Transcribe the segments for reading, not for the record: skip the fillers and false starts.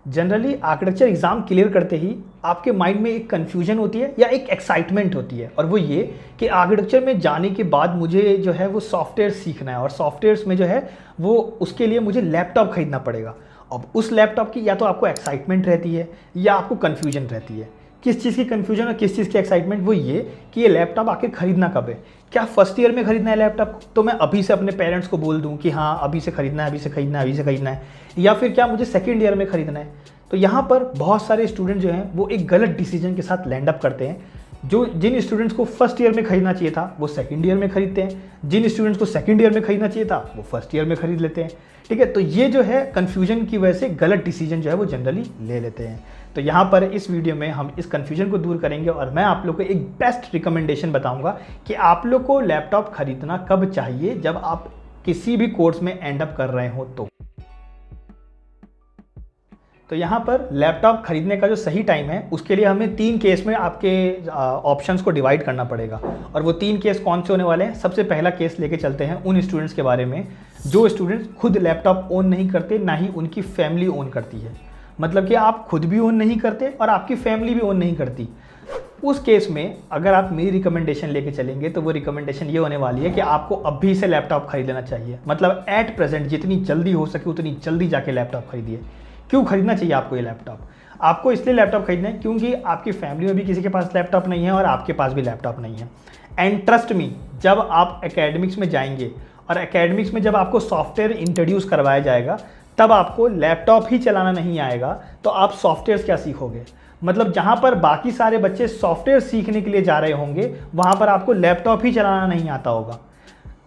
Generally architecture exam clear करते ही आपके mind में एक कन्फ्यूजन होती है या एक एक्साइटमेंट होती है, और वो ये कि आर्किटेक्चर में जाने के बाद मुझे जो है वो सॉफ्टवेयर सीखना है, और सॉफ्टवेयर्स में जो है वो उसके लिए मुझे लैपटॉप खरीदना पड़ेगा। अब उस लैपटॉप की या तो आपको एक्साइटमेंट रहती है या आपको कन्फ्यूजन रहती है। किस चीज़ की कन्फ्यूजन और किस चीज़ की एक्साइटमेंट? वो ये कि ये लैपटॉप आखिर खरीदना कब है। क्या फर्स्ट ईयर में खरीदना है लैपटॉप तो मैं अभी से अपने पेरेंट्स को बोल दूं कि हाँ अभी से खरीदना है, अभी से खरीदना है, अभी से खरीदना है, या फिर क्या मुझे सेकेंड ईयर में खरीदना है? तो यहाँ पर बहुत सारे स्टूडेंट जो हैं वो एक गलत डिसीजन के साथ लैंड अप करते हैं। जिन स्टूडेंट्स को फर्स्ट ईयर में खरीदना चाहिए था वो सेकंड ईयर में खरीदते हैं, जिन स्टूडेंट्स को सेकंड ईयर में खरीदना चाहिए था वो फर्स्ट ईयर में खरीद लेते हैं। ठीक है, तो ये जो है कन्फ्यूजन की वजह से गलत डिसीजन जो है वो जनरली ले लेते हैं। तो यहाँ पर इस वीडियो में हम इस कन्फ्यूजन को दूर करेंगे और मैं आप लोग को एक बेस्ट रिकमेंडेशन बताऊंगा कि आप लोग को लैपटॉप खरीदना कब चाहिए जब आप किसी भी कोर्स में एंड अप कर रहे हो। तो यहाँ पर लैपटॉप खरीदने का जो सही टाइम है उसके लिए हमें 3 केस में आपके ऑप्शंस को डिवाइड करना पड़ेगा, और वो 3 केस कौन से होने वाले हैं। सबसे पहला केस लेके चलते हैं उन स्टूडेंट्स के बारे में जो स्टूडेंट्स खुद लैपटॉप ओन नहीं करते, ना ही उनकी फैमिली ओन करती है। मतलब कि आप खुद भी ओन नहीं करते और आपकी फैमिली भी ओन नहीं करती। उस केस में अगर आप मेरी रिकमेंडेशन लेके चलेंगे तो वो रिकमेंडेशन ये होने वाली है कि आपको अभी से लैपटॉप खरीद लेना चाहिए। मतलब एट प्रेजेंट जितनी जल्दी हो सके उतनी जल्दी जाके लैपटॉप खरीदिए। क्यों खरीदना चाहिए आपको ये लैपटॉप? आपको इसलिए लैपटॉप खरीदना है क्योंकि आपकी फैमिली में भी किसी के पास लैपटॉप नहीं है और आपके पास भी लैपटॉप नहीं है। एंड ट्रस्ट मी, जब आप एकेडमिक्स में जाएंगे और एकेडमिक्स में जब आपको सॉफ्टवेयर इंट्रोड्यूस करवाया जाएगा तब आपको लैपटॉप ही चलाना नहीं आएगा तो आप सॉफ्टवेयर क्या सीखोगे? मतलब जहाँ पर बाकी सारे बच्चे सॉफ्टवेयर सीखने के लिए जा रहे होंगे वहाँ पर आपको लैपटॉप ही चलाना नहीं आता होगा।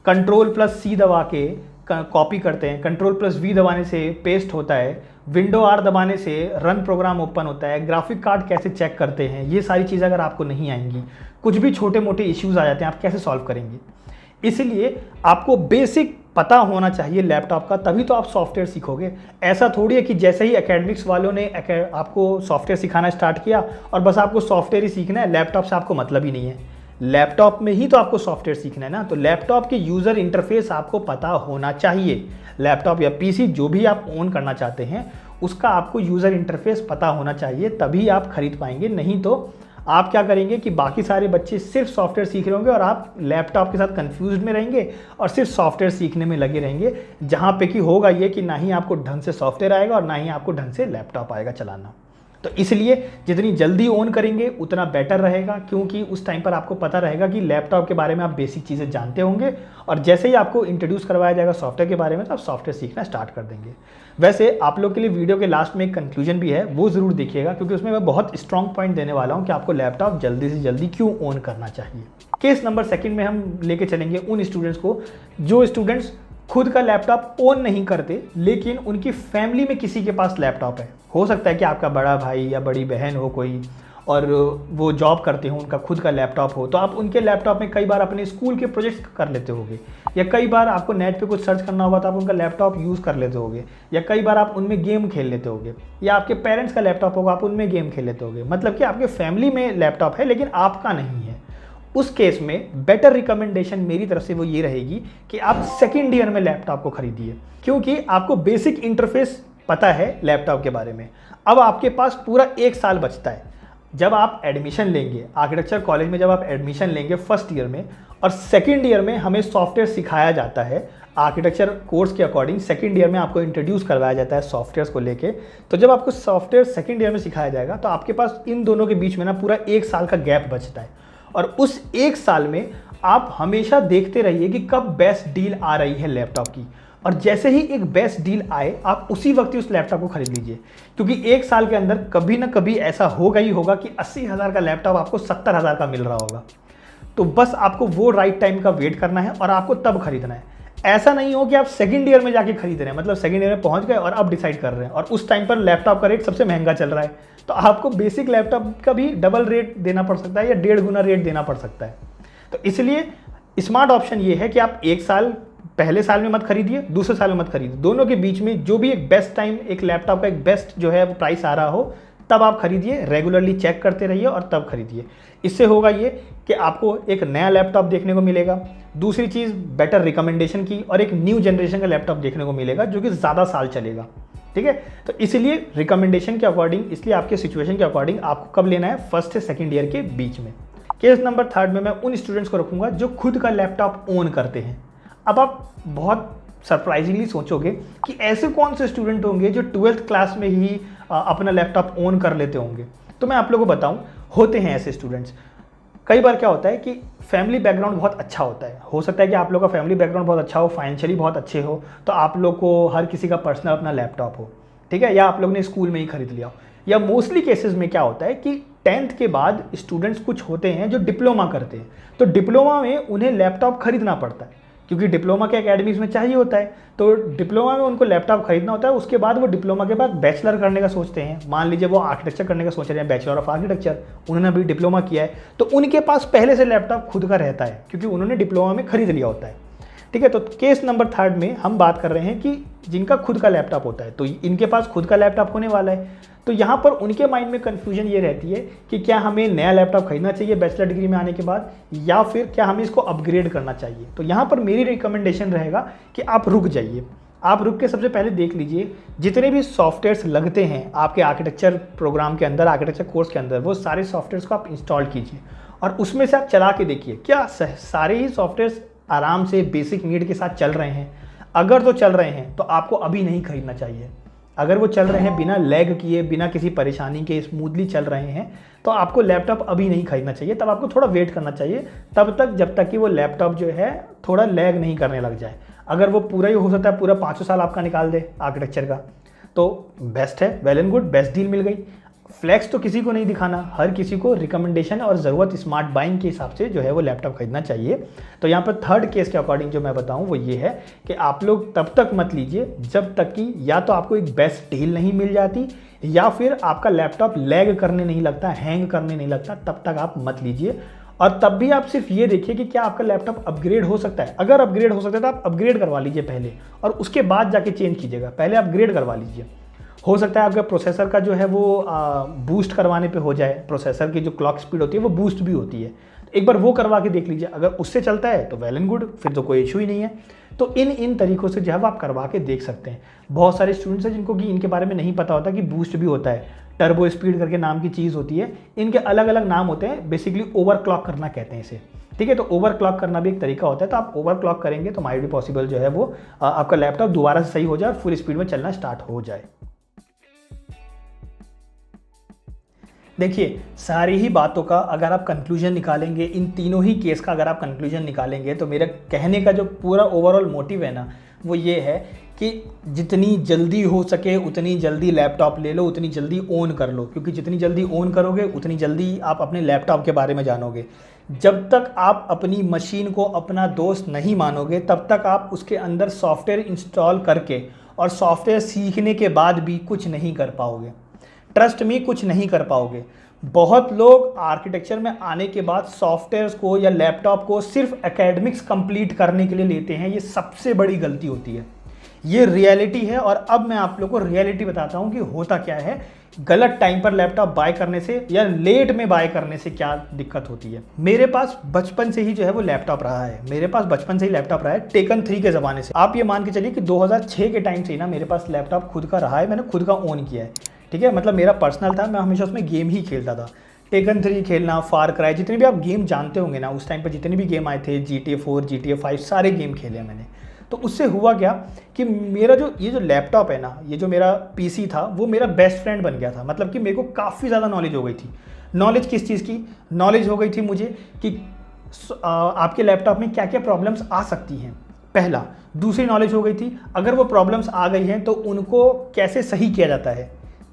Ctrl+C दबा के कॉपी करते हैं, Ctrl+V दबाने से पेस्ट होता है, विंडो R दबाने से रन प्रोग्राम ओपन होता है, ग्राफिक कार्ड कैसे चेक करते हैं, ये सारी चीज़ें अगर आपको नहीं आएंगी, कुछ भी छोटे मोटे इश्यूज आ जाते हैं, आप कैसे सॉल्व करेंगे? इसलिए आपको बेसिक पता होना चाहिए लैपटॉप का, तभी तो आप सॉफ्टवेयर सीखोगे। ऐसा थोड़ी है कि जैसे ही एकेडमिक्स वालों ने आपको सॉफ्टवेयर सिखाना स्टार्ट किया और बस आपको सॉफ्टवेयर ही सीखना है, लैपटॉप से आपको मतलब ही नहीं है। लैपटॉप में ही तो आपको सॉफ्टवेयर सीखना है ना, तो लैपटॉप के यूज़र इंटरफेस आपको पता होना चाहिए। लैपटॉप या पीसी जो भी आप ओन करना चाहते हैं उसका आपको यूज़र इंटरफेस पता होना चाहिए, तभी आप खरीद पाएंगे। नहीं तो आप क्या करेंगे कि बाकी सारे बच्चे सिर्फ सॉफ्टवेयर सीख रहे होंगे और आप लैपटॉप के साथ कंफ्यूज में रहेंगे और सिर्फ सॉफ्टवेयर सीखने में लगे रहेंगे, जहाँ पे कि होगा ये कि ना ही आपको ढंग से सॉफ्टवेयर आएगा और ना ही आपको ढंग से लैपटॉप आएगा चलाना। तो इसलिए जितनी जल्दी ओन करेंगे उतना बेटर रहेगा, क्योंकि उस टाइम पर आपको पता रहेगा कि लैपटॉप के बारे में आप बेसिक चीज़ें जानते होंगे, और जैसे ही आपको इंट्रोड्यूस करवाया जाएगा सॉफ्टवेयर के बारे में तो आप सॉफ्टवेयर सीखना स्टार्ट कर देंगे। वैसे आप लोग के लिए वीडियो के लास्ट में एक कंक्लूजन भी है, वो ज़रूर देखिएगा, क्योंकि उसमें मैं बहुत स्ट्रॉन्ग पॉइंट देने वाला हूँ कि आपको लैपटॉप जल्दी से जल्दी क्यों ओन करना चाहिए। केस नंबर 2 में हम लेके चलेंगे उन स्टूडेंट्स को जो स्टूडेंट्स खुद का लैपटॉप ओन नहीं करते लेकिन उनकी फैमिली में किसी के पास लैपटॉप है। हो सकता है कि आपका बड़ा भाई या बड़ी बहन हो कोई और वो जॉब करते हो, उनका खुद का लैपटॉप हो, तो आप उनके लैपटॉप में कई बार अपने स्कूल के प्रोजेक्ट्स कर लेते होगे, या कई बार आपको नेट पे कुछ सर्च करना होगा तो आप उनका लैपटॉप यूज़ कर लेते होगे, या कई बार आप उनमें गेम खेल लेते होगे, या आपके पेरेंट्स का लैपटॉप होगा आप उनमें गेम खेल लेते होगे। मतलब कि आपके फैमिली में लैपटॉप है लेकिन आपका नहीं है। उस केस में बेटर रिकमेंडेशन मेरी तरफ से वो ये रहेगी कि आप सेकेंड ईयर में लैपटॉप को खरीदिए, क्योंकि आपको बेसिक इंटरफेस पता है लैपटॉप के बारे में। अब आपके पास पूरा 1 साल बचता है। जब आप एडमिशन लेंगे आर्किटेक्चर कॉलेज में, जब आप एडमिशन लेंगे फर्स्ट ईयर में, और सेकेंड ईयर में हमें सॉफ्टवेयर सिखाया जाता है आर्किटेक्चर कोर्स के अकॉर्डिंग, सेकेंड ईयर में आपको इंट्रोड्यूस करवाया जाता है सॉफ्टवेयर्स को लेके। तो जब आपको सॉफ्टवेयर सेकेंड ईयर में सिखाया जाएगा तो आपके पास इन दोनों के बीच में ना पूरा 1 साल का गैप बचता है, और उस 1 साल में आप हमेशा देखते रहिए कि कब बेस्ट डील आ रही है लैपटॉप की, और जैसे ही एक बेस्ट डील आए आप उसी वक्त ही उस लैपटॉप को खरीद लीजिए, क्योंकि 1 साल के अंदर कभी ना कभी ऐसा होगा ही होगा कि 80,000 का लैपटॉप आपको 70,000 का मिल रहा होगा। तो बस आपको वो राइट टाइम का वेट करना है और आपको तब खरीदना है। ऐसा नहीं हो कि आप सेकंड ईयर में जाके खरीद रहे हैं, मतलब सेकंड ईयर में पहुंच गए और अब डिसाइड कर रहे हैं, और उस टाइम पर लैपटॉप का रेट सबसे महंगा चल रहा है, तो आपको बेसिक लैपटॉप का भी डबल रेट देना पड़ सकता है या 1.5 गुना रेट देना पड़ सकता है। तो इसलिए स्मार्ट ऑप्शन ये है कि आप 1 साल पहले साल में मत खरीदिए, दूसरे साल में मत खरीदिए, दोनों के बीच में जो भी एक बेस्ट टाइम, एक लैपटॉप का एक बेस्ट जो है प्राइस आ रहा हो तब आप खरीदिए। रेगुलरली चेक करते रहिए और तब खरीदिए। इससे होगा ये कि आपको एक नया लैपटॉप देखने को मिलेगा, दूसरी चीज़ बेटर रिकमेंडेशन की, और एक न्यू जनरेशन का लैपटॉप देखने को मिलेगा जो कि ज़्यादा साल चलेगा। ठीक है। तो इसलिए रिकमेंडेशन के अकॉर्डिंग, इसलिए आपके सिचुएशन के अकॉर्डिंग आपको कब लेना है, फर्स्ट से सेकंड ईयर के बीच में। केस नंबर 3 में मैं उन स्टूडेंट्स को रखूंगा जो खुद का लैपटॉप ओन करते हैं। अब आप बहुत सरप्राइजिंगली सोचोगे कि ऐसे कौन से स्टूडेंट होंगे जो 12th क्लास में ही अपना लैपटॉप ओन कर लेते होंगे। तो मैं आप लोगों को बताऊं, होते हैं ऐसे स्टूडेंट्स। कई बार क्या होता है कि फैमिली बैकग्राउंड बहुत अच्छा होता है, हो सकता है कि आप लोग का फैमिली बैकग्राउंड बहुत अच्छा हो, फाइनेंशियली बहुत अच्छे हो, तो आप लोग को हर किसी का पर्सनल अपना लैपटॉप हो, ठीक है, या आप लोग ने स्कूल में ही खरीद लिया हो। या मोस्टली केसेस में क्या होता है कि 10th के बाद स्टूडेंट्स कुछ होते हैं जो डिप्लोमा करते हैं, तो डिप्लोमा में उन्हें लैपटॉप खरीदना पड़ता है क्योंकि डिप्लोमा के एकेडमिक्स में चाहिए होता है। तो डिप्लोमा में उनको लैपटॉप खरीदना होता है। उसके बाद वो डिप्लोमा के बाद बैचलर करने का सोचते हैं। मान लीजिए वो आर्किटेक्चर करने का सोच रहे हैं, बैचलर ऑफ आर्किटेक्चर, उन्होंने अभी डिप्लोमा किया है, तो उनके पास पहले से लैपटॉप खुद का रहता है क्योंकि उन्होंने डिप्लोमा में खरीद लिया होता है, ठीक है। तो केस नंबर 3 में हम बात कर रहे हैं कि जिनका खुद का लैपटॉप होता है, तो इनके पास खुद का लैपटॉप होने वाला है। तो यहाँ पर उनके माइंड में कन्फ्यूजन ये रहती है कि क्या हमें नया लैपटॉप खरीदना चाहिए बैचलर डिग्री में आने के बाद, या फिर क्या हमें इसको अपग्रेड करना चाहिए। तो यहाँ पर मेरी रिकमेंडेशन रहेगा कि आप रुक जाइए। आप रुक के सबसे पहले देख लीजिए जितने भी सॉफ्टवेयर्स लगते हैं आपके आर्किटेक्चर प्रोग्राम के अंदर, आर्किटेक्चर कोर्स के अंदर, वो सारे सॉफ्टवेयर्स को आप इंस्टॉल कीजिए और उसमें से आप चला के देखिए क्या सारे ही सॉफ्टवेयर्स आराम से बेसिक नीड के साथ चल रहे हैं। अगर तो चल रहे हैं तो आपको अभी नहीं खरीदना चाहिए। अगर वो चल रहे हैं बिना लैग किए, बिना किसी परेशानी के स्मूथली चल रहे हैं, तो आपको लैपटॉप अभी नहीं खरीदना चाहिए। तब आपको थोड़ा वेट करना चाहिए, तब तक जब तक कि वो लैपटॉप जो है थोड़ा लैग नहीं करने लग जाए। अगर वो पूरा ही हो सकता है पूरा 5 साल आपका निकाल दे आर्किटेक्चर का, तो बेस्ट है, well and good, best deal मिल गई। फ्लैक्स तो किसी को नहीं दिखाना, हर किसी को रिकमेंडेशन और ज़रूरत स्मार्ट बाइंग के हिसाब से जो है वो लैपटॉप खरीदना चाहिए। तो यहाँ पर 3rd केस के अकॉर्डिंग जो मैं बताऊँ वो ये है कि आप लोग तब तक मत लीजिए जब तक कि या तो आपको एक बेस्ट डील नहीं मिल जाती या फिर आपका लैपटॉप लैग करने नहीं लगता, हैंग करने नहीं लगता, तब तक आप मत लीजिए। और तब भी आप सिर्फ ये देखिए कि क्या आपका लैपटॉप अपग्रेड हो सकता है। अगर अपग्रेड हो सकता है तो आप अपग्रेड करवा लीजिए पहले, और उसके बाद जाके चेंज कीजिएगा। पहले अपग्रेड करवा लीजिए। हो सकता है आपका प्रोसेसर का जो है वो बूस्ट करवाने पे हो जाए, प्रोसेसर की जो क्लॉक स्पीड होती है वो बूस्ट भी होती है। एक बार वो करवा के देख लीजिए, अगर उससे चलता है तो वेल एंड गुड, फिर तो कोई इशू ही नहीं है। तो इन तरीक़ों से जो है वो आप करवा के देख सकते हैं। बहुत सारे स्टूडेंट्स हैं जिनको कि इनके बारे में नहीं पता होता कि बूस्ट भी होता है, टर्बो स्पीड करके नाम की चीज़ होती है, इनके अलग अलग नाम होते हैं। बेसिकली ओवरक्लॉक करना कहते हैं इसे, ठीक है। तो ओवरक्लॉक करना भी एक तरीका होता है। तो आप ओवरक्लॉक करेंगे तो माइट भी पॉसिबल जो है वो आपका लैपटॉप दोबारा से सही हो जाए और फुल स्पीड में चलना स्टार्ट हो जाए। देखिए, सारी ही बातों का अगर आप कंक्लूजन निकालेंगे, इन तीनों ही केस का अगर आप कंक्लूजन निकालेंगे, तो मेरा कहने का जो पूरा ओवरऑल मोटिव है ना, वो ये है कि जितनी जल्दी हो सके उतनी जल्दी लैपटॉप ले लो, उतनी जल्दी ओन कर लो, क्योंकि जितनी जल्दी ओन करोगे उतनी जल्दी आप अपने लैपटॉप के बारे में जानोगे। जब तक आप अपनी मशीन को अपना दोस्त नहीं मानोगे, तब तक आप उसके अंदर सॉफ्टवेयर इंस्टॉल करके और सॉफ्टवेयर सीखने के बाद भी कुछ नहीं कर पाओगे। ट्रस्ट में कुछ नहीं कर पाओगे। बहुत लोग आर्किटेक्चर में आने के बाद सॉफ्टवेयर्स को या लैपटॉप को सिर्फ एकेडमिक्स कंप्लीट करने के लिए लेते हैं। ये सबसे बड़ी गलती होती है, ये रियलिटी है। और अब मैं आप लोगों को रियलिटी बताता हूँ कि होता क्या है, गलत टाइम पर लैपटॉप बाय करने से या लेट में बाय करने से क्या दिक्कत होती है। मेरे पास बचपन से ही जो है वो लैपटॉप रहा है, मेरे पास बचपन से ही लैपटॉप रहा है, टेकन 3 के ज़माने से। आप ये मान के चलिए कि 2006 के टाइम से ही ना मेरे पास लैपटॉप खुद का रहा है, मैंने खुद का ओन किया है, ठीक है। मतलब मेरा पर्सनल था, मैं हमेशा उसमें गेम ही खेलता था। टेकन 3 खेलना, फार क्राई, जितने भी आप गेम जानते होंगे ना उस टाइम पर, जितने भी गेम आए थे, GTA 4, GTA 5, सारे गेम खेले मैंने। तो उससे हुआ क्या कि मेरा ये जो लैपटॉप है ना, ये जो मेरा PC था, वो मेरा बेस्ट फ्रेंड बन गया था। मतलब कि मेरे को काफ़ी ज़्यादा नॉलेज हो गई थी। नॉलेज किस चीज़ की नॉलेज हो गई थी मुझे कि आपके लैपटॉप में क्या क्या प्रॉब्लम्स आ सकती हैं, पहला। दूसरी नॉलेज हो गई थी अगर वो प्रॉब्लम्स आ गई हैं तो उनको कैसे सही किया जाता है।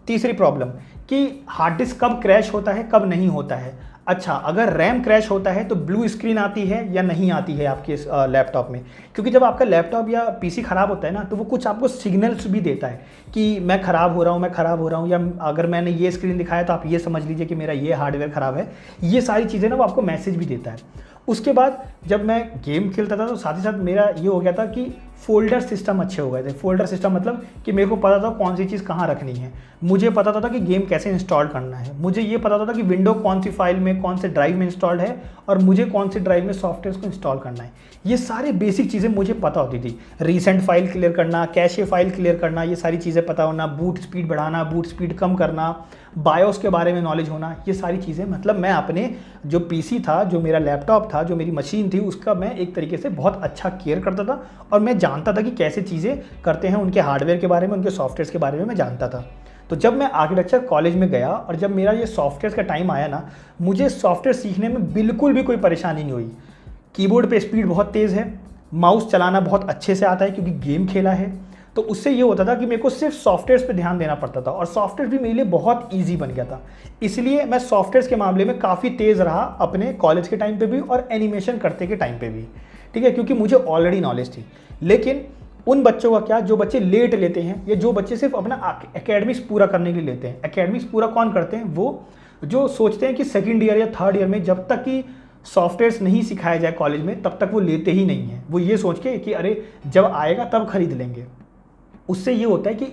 तीसरी प्रॉब्लम कि हार्ड डिस्क कब क्रैश होता है, कब नहीं होता है। अच्छा, अगर रैम क्रैश होता है तो ब्लू स्क्रीन आती है या नहीं आती है आपके लैपटॉप में, क्योंकि जब आपका लैपटॉप या PC ख़राब होता है ना, तो वो कुछ आपको सिग्नल्स भी देता है कि मैं ख़राब हो रहा हूँ, मैं ख़राब हो रहा हूँ, या अगर मैंने ये स्क्रीन दिखाया तो आप ये समझ लीजिए कि मेरा ये हार्डवेयर ख़राब है। ये सारी चीज़ें ना वो आपको मैसेज भी देता है। उसके बाद जब मैं गेम खेलता था तो साथ ही साथ मेरा ये हो गया था कि फोल्डर सिस्टम अच्छे हो गए थे। फोल्डर सिस्टम मतलब कि मेरे को पता था कौन सी चीज़ कहाँ रखनी है, मुझे पता था कि गेम कैसे इंस्टॉल करना है, मुझे ये पता था कि विंडो कौन सी फाइल में कौन से ड्राइव में इंस्टॉल्ड है और मुझे कौन सी ड्राइव में सॉफ्टवेयर को इंस्टॉल करना है। ये सारी बेसिक चीज़ें मुझे पता होती थी। रीसेंट फाइल क्लियर करना, कैशे फाइल क्लियर करना, ये सारी चीज़ें पता होना, बूट स्पीड बढ़ाना, बूट स्पीड कम करना, बायोस के बारे में नॉलेज होना, ये सारी चीज़ें मतलब मैं अपने जो पीसी था, जो मेरा लैपटॉप था, जो मेरी मशीन थी, उसका मैं एक तरीके से बहुत अच्छा केयर करता था और मैं जानता था कि कैसे चीज़ें करते हैं, उनके हार्डवेयर के बारे में, उनके सॉफ्टवेयर के बारे में मैं जानता था। तो जब मैं आर्किटेक्चर कॉलेज में गया और जब मेरा ये सॉफ्टवेयर का टाइम आया ना, मुझे सॉफ्टवेयर सीखने में बिल्कुल भी कोई परेशानी नहीं हुई। कीबोर्ड पे स्पीड बहुत तेज़ है, माउस चलाना बहुत अच्छे से आता है क्योंकि गेम खेला है। तो उससे ये होता था कि मेरे को सिर्फ सॉफ्टवेयर्स पे ध्यान देना पड़ता था और सॉफ्टवेयर भी मेरे लिए बहुत ईजी बन गया था। इसलिए मैं सॉफ्टवेयर्स के मामले में काफ़ी तेज़ रहा अपने कॉलेज के टाइम पे भी और एनिमेशन करते के टाइम पे भी, ठीक है, क्योंकि मुझे ऑलरेडी नॉलेज थी। लेकिन उन बच्चों का क्या, जो बच्चे लेट लेते हैं या जो बच्चे सिर्फ अपना एकेडमिक्स पूरा करने के लिए लेते हैं। एकेडमिक्स पूरा कौन करते हैं? वो जो सोचते हैं कि सेकेंड ईयर या थर्ड ईयर में जब तक कि सॉफ्टवेयर्स नहीं सिखाया जाए कॉलेज में तब तक वो लेते ही नहीं हैं। वो ये सोच के कि अरे जब आएगा तब खरीद लेंगे। उससे ये होता है कि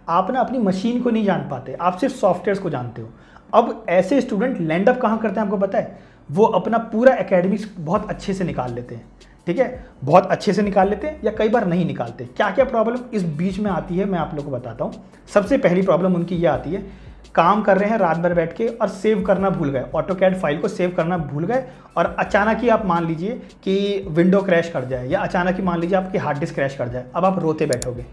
आप ना अपनी मशीन को नहीं जान पाते, आप सिर्फ सॉफ्टवेयर्स को जानते हो। अब ऐसे स्टूडेंट लैंड अप कहाँ करते हैं आपको पता है? वो अपना पूरा एकेडमिक्स बहुत अच्छे से निकाल लेते हैं, ठीक है, बहुत अच्छे से निकाल लेते हैं या कई बार नहीं निकालते। क्या क्या प्रॉब्लम इस बीच में आती है मैं आप लोगों को बताता हूँ। सबसे पहली प्रॉब्लम उनकी ये आती है, काम कर रहे हैं रात भर बैठ के और सेव करना भूल गए, ऑटोकैड फाइल को सेव करना भूल गए और अचानक ही आप मान लीजिए कि विंडो क्रैश कर जाए या अचानक ही मान लीजिए आपकी हार्ड डिस्क क्रैश कर जाए। अब आप रोते बैठोगे।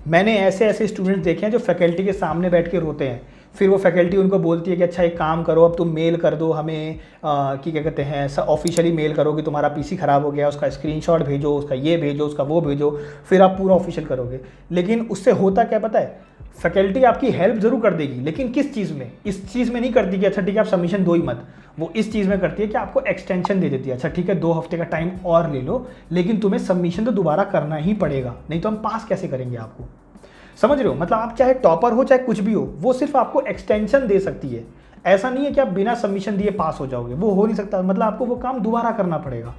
मैंने ऐसे ऐसे स्टूडेंट्स देखे हैं जो फैकल्टी के सामने बैठ के रोते हैं, फिर वो फैकल्टी उनको बोलती है कि अच्छा एक काम करो, अब तुम मेल कर दो हमें कि क्या कहते हैं ऑफिशियली मेल करो कि तुम्हारा पीसी ख़राब हो गया, उसका स्क्रीनशॉट भेजो, उसका ये भेजो, उसका वो भेजो, फिर आप पूरा ऑफिशियल करोगे। लेकिन उससे होता क्या पता है? फैकल्टी आपकी हेल्प ज़रूर कर देगी, लेकिन किस चीज़ में? इस चीज़ में नहीं करती कि अच्छा ठीक है आप सबमिशन दो ही मत। वो इस चीज़ में करती है कि आपको एक्सटेंशन दे देती है, अच्छा ठीक है 2 हफ्ते का टाइम और ले लो, लेकिन तुम्हें सबमिशन तो दोबारा करना ही पड़ेगा, नहीं तो हम पास कैसे करेंगे आपको। समझ रहे हो? मतलब आप चाहे टॉपर हो चाहे कुछ भी हो, वो सिर्फ आपको एक्सटेंशन दे सकती है। ऐसा नहीं है कि आप बिना सबमिशन दिए पास हो जाओगे, वो हो नहीं सकता। मतलब आपको वो काम दोबारा करना पड़ेगा।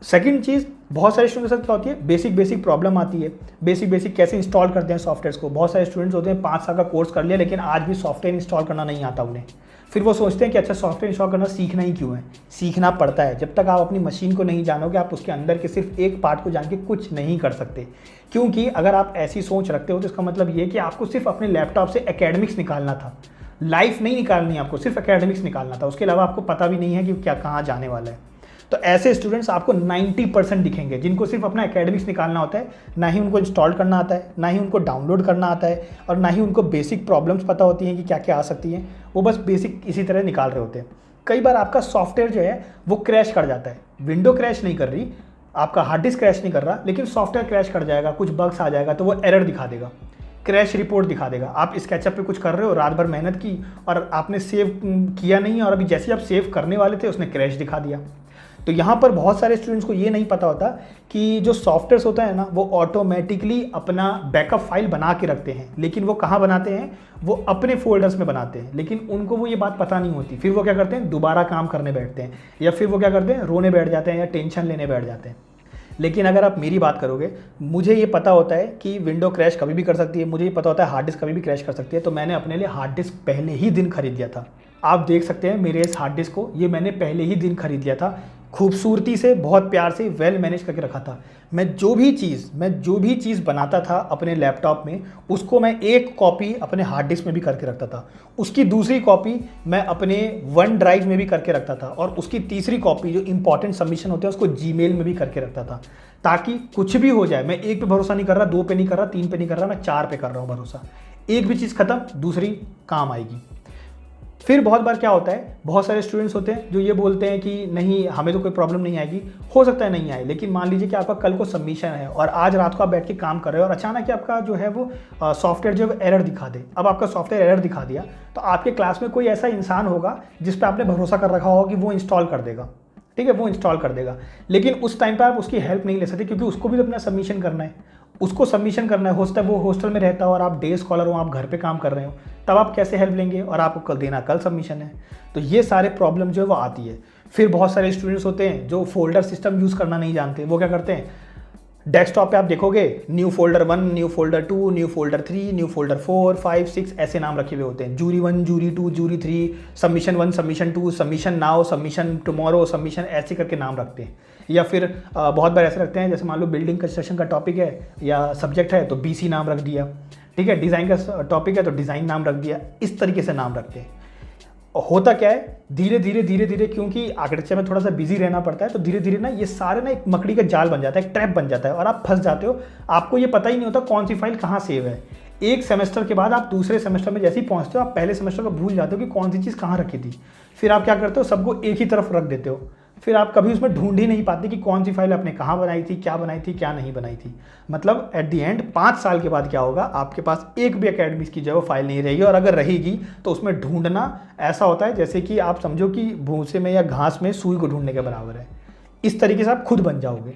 सेकंड चीज़, बहुत सारे स्टूडेंट्स के साथ क्या होती है, बेसिक प्रॉब्लम आती है। बेसिक कैसे इंस्टॉल करते हैं सॉफ्टवेयर को। बहुत सारे स्टूडेंट्स होते हैं 5 साल का कोर्स कर लिया लेकिन आज भी सॉफ्टवेयर इंस्टॉल करना नहीं आता उन्हें। फिर वो सोचते हैं कि अच्छा सॉफ्टवेयर इंस्टॉल करना सीखना ही क्यों है? सीखना पड़ता है। जब तक आप अपनी मशीन को नहीं जानोगे आप उसके अंदर के सिर्फ एक पार्ट को जान के कुछ नहीं कर सकते। क्योंकि अगर आप ऐसी सोच रखते हो तो इसका मतलब ये कि आपको सिर्फ अपने लैपटॉप से एकेडमिक्स निकालना था, लाइफ नहीं निकालनी, आपको सिर्फ एकेडमिक्स निकालना था। उसके अलावा आपको पता भी नहीं है कि क्या कहाँ जाने वाला है। तो ऐसे स्टूडेंट्स आपको 90% दिखेंगे जिनको सिर्फ अपना एकेडमिक्स निकालना होता है, ना ही उनको इंस्टॉल करना आता है, ना ही उनको डाउनलोड करना आता है और ना ही उनको बेसिक प्रॉब्लम्स पता होती हैं कि क्या क्या आ सकती हैं। वो बस बेसिक इसी तरह निकाल रहे होते हैं। कई बार आपका सॉफ्टवेयर जो है वो क्रैश कर जाता है। विंडो क्रैश नहीं कर रही, आपका हार्ड डिस्क क्रैश नहीं कर रहा, लेकिन सॉफ्टवेयर क्रैश कर जाएगा, कुछ बग्स आ जाएगा तो वो एरर दिखा देगा, क्रैश रिपोर्ट दिखा देगा। आप स्केचअप पे कुछ कर रहे हो, रात भर मेहनत की और आपने सेव किया नहीं और अभी जैसे आप सेव करने वाले थे उसने क्रैश दिखा दिया। तो यहाँ पर बहुत सारे स्टूडेंट्स को ये नहीं पता होता कि जो सॉफ्टवेयर होता है ना वो ऑटोमेटिकली अपना बैकअप फाइल बना के रखते हैं, लेकिन वो कहाँ बनाते हैं? वो अपने फोल्डर्स में बनाते हैं, लेकिन उनको वो ये बात पता नहीं होती। फिर वो क्या करते हैं? दोबारा काम करने बैठते हैं या फिर वो क्या करते हैं? रोने बैठ जाते हैं या टेंशन लेने बैठ जाते हैं। लेकिन अगर आप मेरी बात करोगे, मुझे ये पता होता है कि विंडो क्रैश कभी भी कर सकती है, मुझे ये पता होता है हार्ड डिस्क कभी भी क्रैश कर सकती है, तो मैंने अपने लिए हार्ड डिस्क पहले ही दिन खरीद लिया था। आप देख सकते हैं मेरे इस हार्ड डिस्क को, ये मैंने पहले ही दिन खरीद लिया था, खूबसूरती से बहुत प्यार से वेल मैनेज करके रखा था। मैं जो भी चीज़ बनाता था अपने लैपटॉप में, उसको मैं एक कॉपी अपने हार्ड डिस्क में भी करके रखता था, उसकी दूसरी कॉपी मैं अपने वन ड्राइव में भी करके रखता था और उसकी तीसरी कॉपी जो इंपॉर्टेंट सबमिशन होते हैं उसको जीमेल में भी करके रखता था, ताकि कुछ भी हो जाए। मैं 1 पे भरोसा नहीं कर रहा, 2 पे नहीं कर रहा, 3 पे नहीं कर रहा, मैं 4 पे कर रहा हूँ भरोसा। एक भी चीज़ खत्म, दूसरी काम आएगी। फिर बहुत बार क्या होता है, बहुत सारे स्टूडेंट्स होते हैं जो ये बोलते हैं कि नहीं हमें तो कोई प्रॉब्लम नहीं आएगी। हो सकता है नहीं आए, लेकिन मान लीजिए कि आपका कल को सबमिशन है और आज रात को आप बैठ के काम कर रहे हो और अचानक कि आपका जो है वो सॉफ्टवेयर जो है एरर दिखा दे। अब आपका सॉफ्टवेयर एरर दिखा दिया तो आपके क्लास में कोई ऐसा इंसान होगा जिस पर आपने भरोसा कर रखा होगा कि वो इंस्टॉल कर देगा, ठीक है, वो इंस्टॉल कर देगा। लेकिन उस टाइम पर आप उसकी हेल्प नहीं ले सकते क्योंकि उसको भी तो अपना सबमिशन करना है, उसको सबमिशन करना है। हो सकता है वो हॉस्टल में रहता हो और आप डे स्कॉलर हो, आप घर पे काम कर रहे हो, तब आप कैसे हेल्प लेंगे? और आपको कल देना, कल सबमिशन है। तो ये सारे प्रॉब्लम जो है वो आती है। फिर बहुत सारे स्टूडेंट्स होते हैं जो फोल्डर सिस्टम यूज़ करना नहीं जानते। वो क्या करते हैं? डेस्कटॉप पे आप देखोगे new folder 1, new folder 2, new folder 3, new folder 4, 5, 6 ऐसे नाम रखे हुए होते हैं। Jury 1, jury 2, jury 3, submission 1, submission 2, submission now, submission tomorrow, submission, ऐसे करके नाम रखते हैं। या फिर बहुत बार ऐसे रखते हैं, जैसे मान लो बिल्डिंग कंस्ट्रक्शन का टॉपिक है या सब्जेक्ट है तो BC नाम रख दिया, ठीक है। डिज़ाइन का टॉपिक है तो डिज़ाइन नाम रख दिया। इस तरीके से नाम रखते हैं। होता क्या है, धीरे धीरे क्योंकि आर्किटेक्चर में थोड़ा सा बिजी रहना पड़ता है, तो धीरे धीरे ना ये सारे ना एक मकड़ी का जाल बन जाता है, एक ट्रैप बन जाता है और आप फंस जाते हो। आपको ये पता ही नहीं होता कौन सी फाइल कहाँ सेव है। एक सेमेस्टर के बाद आप दूसरे सेमेस्टर में जैसे ही पहुँचते हो, आप पहले सेमेस्टर को भूल जाते हो कि कौन सी चीज़ कहाँ रखी थी। फिर आप क्या करते हो, सबको एक ही तरफ रख देते हो। फिर आप कभी उसमें ढूंढ ही नहीं पाते कि कौन सी फाइल आपने कहाँ बनाई थी, क्या नहीं बनाई थी। मतलब एट द एंड 5 साल के बाद क्या होगा, आपके पास एक भी एकेडमिक्स की जो है फाइल नहीं रहेगी, और अगर रहेगी तो उसमें ढूंढना ऐसा होता है जैसे कि आप समझो कि भूसे में या घास में सुई को ढूंढने के बराबर है। इस तरीके से आप खुद बन जाओगे।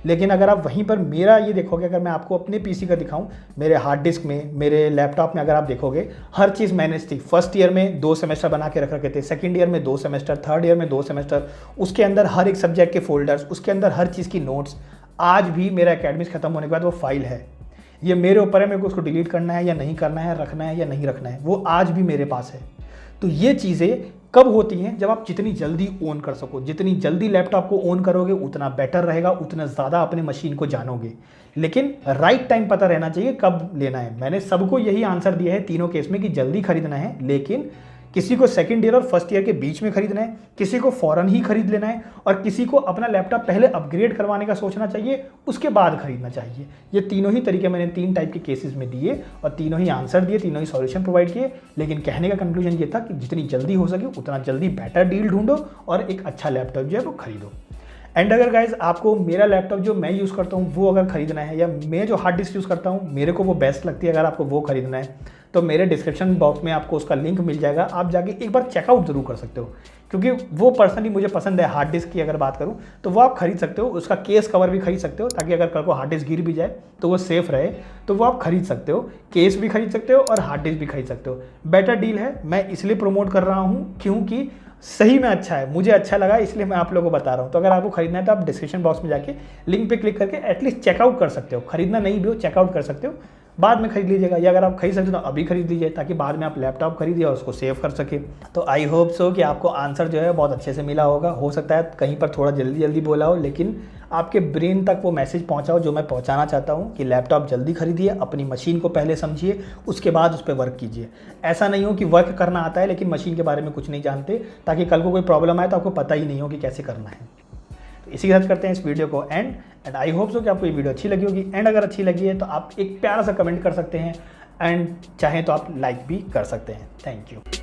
लेकिन अगर आप वहीं पर मेरा ये देखोगे, अगर मैं आपको अपने PC का दिखाऊं, मेरे हार्ड डिस्क में, मेरे लैपटॉप में अगर आप देखोगे, हर चीज़ मैनेज थी। फर्स्ट ईयर में 2 सेमेस्टर बना के रख रखे थे, सेकंड ईयर में 2 सेमेस्टर, थर्ड ईयर में 2 सेमेस्टर, उसके अंदर हर एक सब्जेक्ट के फोल्डर्स, उसके अंदर हर चीज़ की नोट्स। आज भी मेरा एकेडमिक्स खत्म होने के बाद वो फाइल है। ये मेरे ऊपर है, मेरे को उसको डिलीट करना है या नहीं करना है, रखना है या नहीं रखना है, वो आज भी मेरे पास है। तो ये चीज़ें कब होती हैं, जब आप जितनी जल्दी ओन कर सको। जितनी जल्दी लैपटॉप को ओन करोगे उतना बेटर रहेगा, उतना ज़्यादा अपने मशीन को जानोगे। लेकिन राइट टाइम पता रहना चाहिए कब लेना है। मैंने सबको यही आंसर दिया है तीनों केस में कि जल्दी खरीदना है, लेकिन किसी को सेकंड ईयर और फर्स्ट ईयर के बीच में खरीदना है, किसी को फ़ौरन ही खरीद लेना है, और किसी को अपना लैपटॉप पहले अपग्रेड करवाने का सोचना चाहिए, उसके बाद खरीदना चाहिए। ये तीनों ही तरीके मैंने 3 टाइप के केसेस में दिए और तीनों ही आंसर दिए, तीनों ही सॉल्यूशन प्रोवाइड किए। लेकिन कहने का कंक्लूजन ये था कि जितनी जल्दी हो सके उतना जल्दी बेटर डील ढूंढो और एक अच्छा लैपटॉप जो है वो खरीदो। एंड अगर गाइज आपको मेरा लैपटॉप जो मैं यूज़ करता हूँ वो अगर खरीदना है, या मैं जो हार्ड डिस्क यूज़ करता हूँ मेरे को वो बेस्ट लगती है, अगर आपको वो खरीदना है तो मेरे डिस्क्रिप्शन बॉक्स में आपको उसका लिंक मिल जाएगा। आप जाके एक बार चेकआउट ज़रूर कर सकते हो, क्योंकि वो पर्सनली मुझे पसंद है। हार्ड डिस्क की अगर बात करूँ तो वो आप खरीद सकते हो, उसका केस कवर भी खरीद सकते हो, ताकि अगर कल को हार्ड डिस्क गिर भी जाए तो वो सेफ़ रहे। तो वो आप खरीद सकते हो, केस भी खरीद सकते हो और हार्ड डिस्क भी खरीद सकते हो। बेटर डील है, मैं इसलिए प्रमोट कर रहा हूँ क्योंकि सही में अच्छा है, मुझे अच्छा लगा, इसलिए मैं आप लोगों को बता रहा हूँ। तो अगर आपको खरीदना है तो आप डिस्क्रिप्शन बॉक्स में जाके लिंक पे क्लिक करके एटलीस्ट चेकआउट कर सकते हो। खरीदना नहीं भी हो, चेकआउट कर सकते हो, बाद में खरीद लीजिएगा, या अगर आप खरीद सकते हो तो अभी खरीद लीजिए, ताकि बाद में आप लैपटॉप खरीदिए और उसको सेव कर सके। तो आई होप सो कि आपको आंसर जो है बहुत अच्छे से मिला होगा। हो सकता है कहीं पर थोड़ा जल्दी बोला हो, लेकिन आपके ब्रेन तक वो मैसेज पहुंचा हो जो मैं पहुंचाना चाहता हूं कि लैपटॉप जल्दी खरीदिए, अपनी मशीन को पहले समझिए, उसके बाद उस पर वर्क कीजिए। ऐसा नहीं हो कि वर्क करना आता है लेकिन मशीन के बारे में कुछ नहीं जानते, ताकि कल को कोई प्रॉब्लम आए तो आपको पता ही नहीं हो कि कैसे करना है। तो इसी के साथ करते हैं इस वीडियो को एंड आई होप सो कि आपको ये वीडियो अच्छी लगी होगी। एंड अगर अच्छी लगी है तो आप एक प्यारा सा कमेंट कर सकते हैं, एंड चाहें तो आप लाइक भी कर सकते हैं। Thank you.